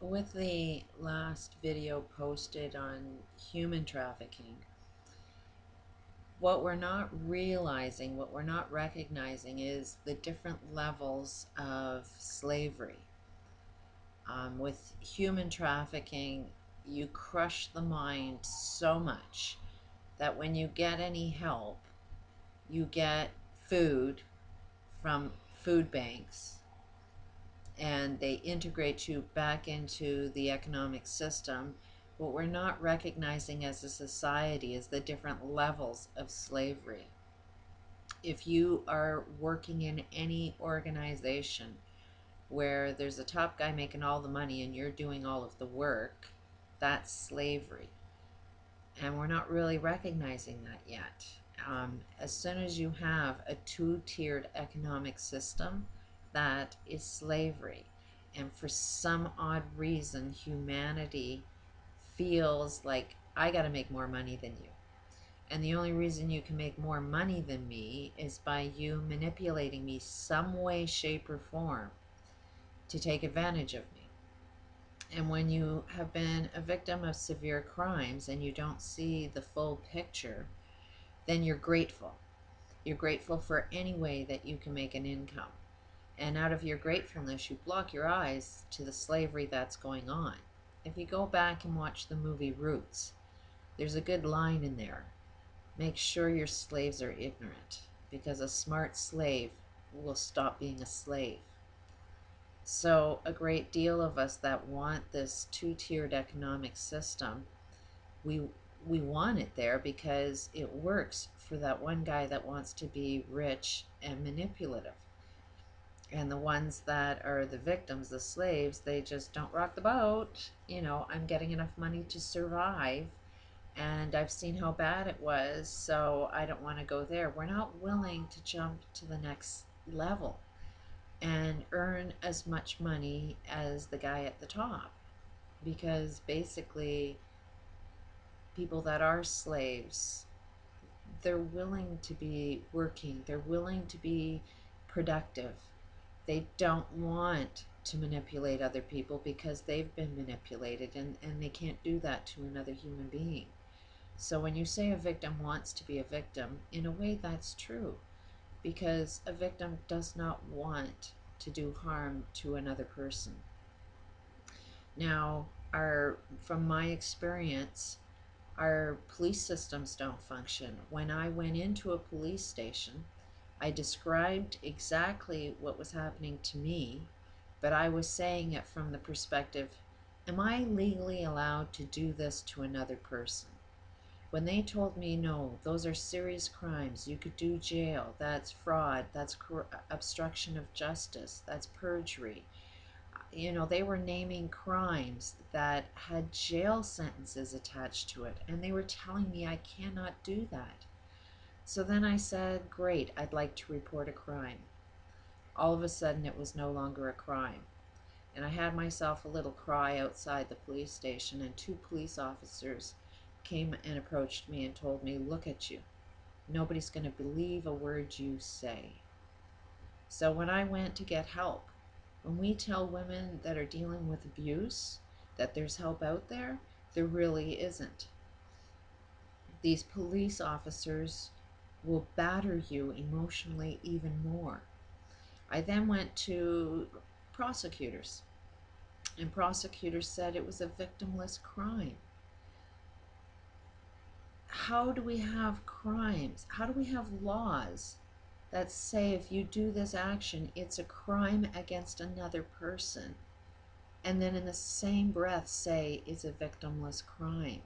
With the last video posted on human trafficking, what we're not realizing, what we're not recognizing is the different levels of slavery. With human trafficking, you crush the mind so much that when you get any help, you get food from food banks and they integrate you back into the economic system. What we're not recognizing as a society is the different levels of slavery. If you are working in any organization where there's a top guy making all the money and you're doing all of the work, that's slavery. And we're not really recognizing that yet. As soon as you have a two-tiered economic system, that is slavery. And for some odd reason, humanity feels like I got to make more money than you. And the only reason you can make more money than me is by you manipulating me some way, shape, or form to take advantage of me. And when you have been a victim of severe crimes and you don't see the full picture, then you're grateful. You're grateful for any way that you can make an income. And out of your gratefulness, you block your eyes to the slavery that's going on. If you go back and watch the movie Roots, there's a good line in there. Make sure your slaves are ignorant, because a smart slave will stop being a slave. So a great deal of us that want this two-tiered economic system, we we want it there because it works for that one guy that wants to be rich and manipulative. And the ones that are the victims, the slaves, they just don't rock the boat. I'm getting enough money to survive, and I've seen how bad it was, so I don't want to go there. We're not willing to jump to the next level and earn as much money as the guy at the top, because basically people that are slaves, they're willing to be working, they're willing to be productive. They don't want to manipulate other people because they've been manipulated, and they can't do that to another human being. So when you say a victim wants to be a victim, in a way that's true, because a victim does not want to do harm to another person. Now, from my experience, our police systems don't function. When I went into a police station, I described exactly what was happening to me, but I was saying it from the perspective, am I legally allowed to do this to another person? When they told me, no, those are serious crimes, you could do jail, that's fraud, that's obstruction of justice, that's perjury. They were naming crimes that had jail sentences attached to it, and they were telling me I cannot do that. So then I said, great, I'd like to report a crime. All of a sudden, it was no longer a crime. And I had myself a little cry outside the police station, and two police officers came and approached me and told me, look at you. Nobody's going to believe a word you say. So when I went to get help, when we tell women that are dealing with abuse that there's help out there, there really isn't. These police officers will batter you emotionally even more. I then went to prosecutors, and prosecutors said it was a victimless crime. How do we have crimes? How do we have laws that say if you do this action, it's a crime against another person, and then in the same breath say it's a victimless crime?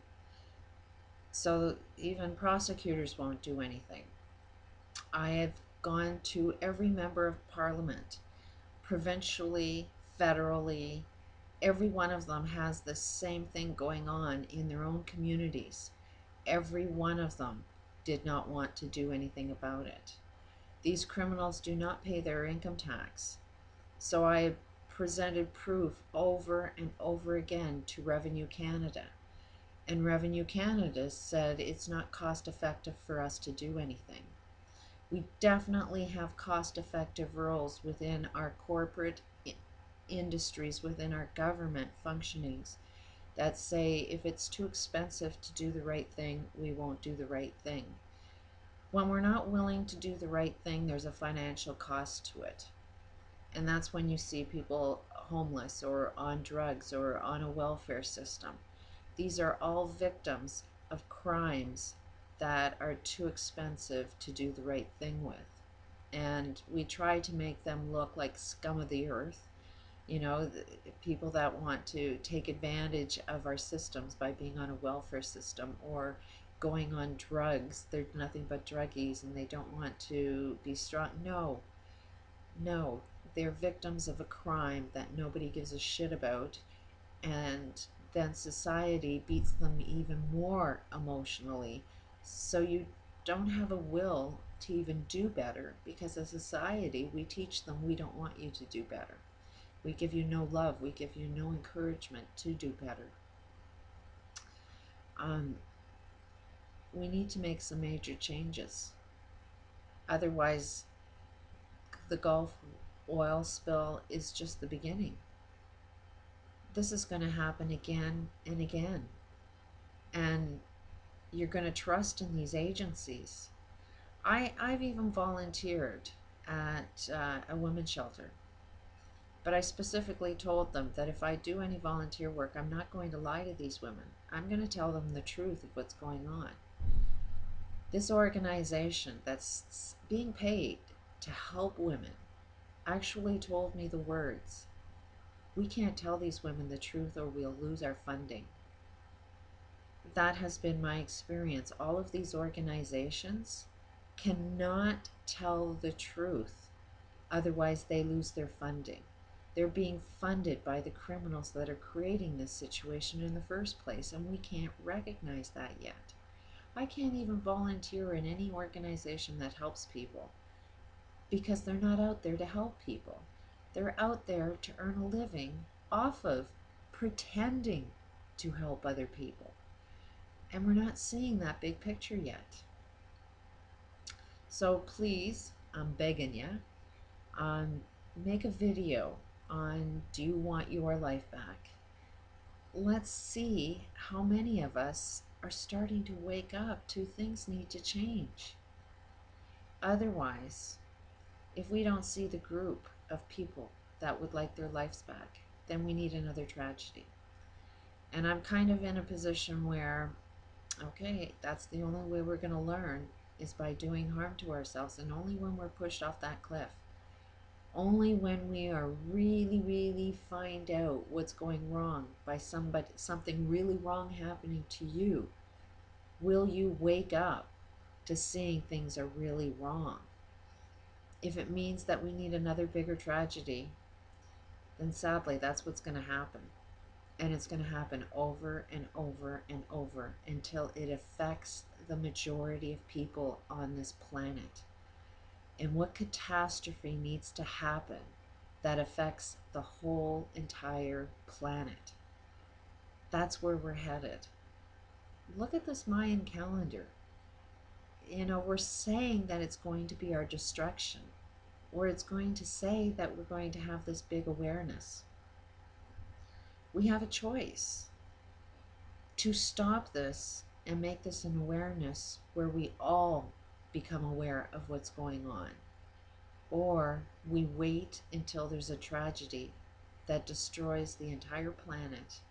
So even prosecutors won't do anything. I have gone to every member of parliament, provincially, federally. Every one of them has the same thing going on in their own communities. Every one of them did not want to do anything about it. These criminals do not pay their income tax. So I presented proof over and over again to Revenue Canada. And Revenue Canada said it's not cost effective for us to do anything. We definitely have cost effective rules within our corporate industries within our government functionings that say if it's too expensive to do the right thing, we won't do the right thing. When we're not willing to do the right thing, there's a financial cost to it. And that's when you see people homeless or on drugs or on a welfare system. These are all victims of crimes that are too expensive to do the right thing with. And we try to make them look like scum of the earth, you know, people that want to take advantage of our systems by being on a welfare system or going on drugs. They're nothing but druggies and they don't want to be strong. No, no, they're victims of a crime that nobody gives a shit about, and then society beats them even more emotionally. So you don't have a will to even do better, because as a society we teach them we don't want you to do better. We give you no love, we give you no encouragement to do better. We need to make some major changes. Otherwise, the Gulf oil spill is just the beginning. This is going to happen again and again. And you're going to trust in these agencies. I've even volunteered at a women's shelter. But I specifically told them that if I do any volunteer work, I'm not going to lie to these women. I'm going to tell them the truth of what's going on. This organization that's being paid to help women actually told me the words, "We can't tell these women the truth or we'll lose our funding." That has been my experience. All of these organizations cannot tell the truth, otherwise they lose their funding. They're being funded by the criminals that are creating this situation in the first place, and we can't recognize that yet. I can't even volunteer in any organization that helps people because they're not out there to help people. They're out there to earn a living off of pretending to help other people. And we're not seeing that big picture yet. So please, I'm begging you, make a video on, do you want your life back? Let's see how many of us are starting to wake up to things need to change. Otherwise, if we don't see the group of people that would like their lives back, then we need another tragedy. And I'm kind of in a position where, okay, that's the only way we're going to learn is by doing harm to ourselves, and only when we're pushed off that cliff. Only when we are really find out what's going wrong by something really wrong happening to you, will you wake up to seeing things are really wrong. If it means that we need another bigger tragedy, then sadly that's what's going to happen. And it's going to happen over and over and over until it affects the majority of people on this planet. And what catastrophe needs to happen that affects the whole entire planet? That's where we're headed. Look at this Mayan calendar. You know, we're saying that it's going to be our destruction, or it's going to say that we're going to have this big awareness. We have a choice to stop this and make this an awareness where we all become aware of what's going on. Or we wait until there's a tragedy that destroys the entire planet.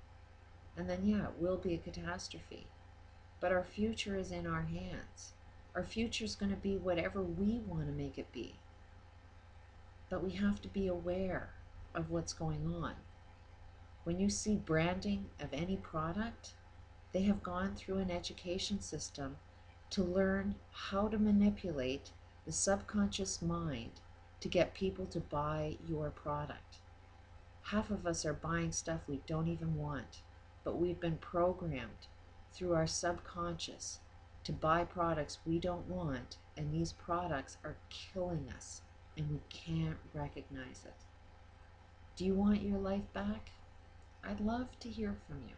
And then, yeah, it will be a catastrophe. But our future is in our hands. Our future is going to be whatever we want to make it be. But we have to be aware of what's going on. When you see branding of any product, they have gone through an education system to learn how to manipulate the subconscious mind to get people to buy your product. Half of us are buying stuff we don't even want, but we've been programmed through our subconscious to buy products we don't want, and these products are killing us, and we can't recognize it. Do you want your life back? I'd love to hear from you.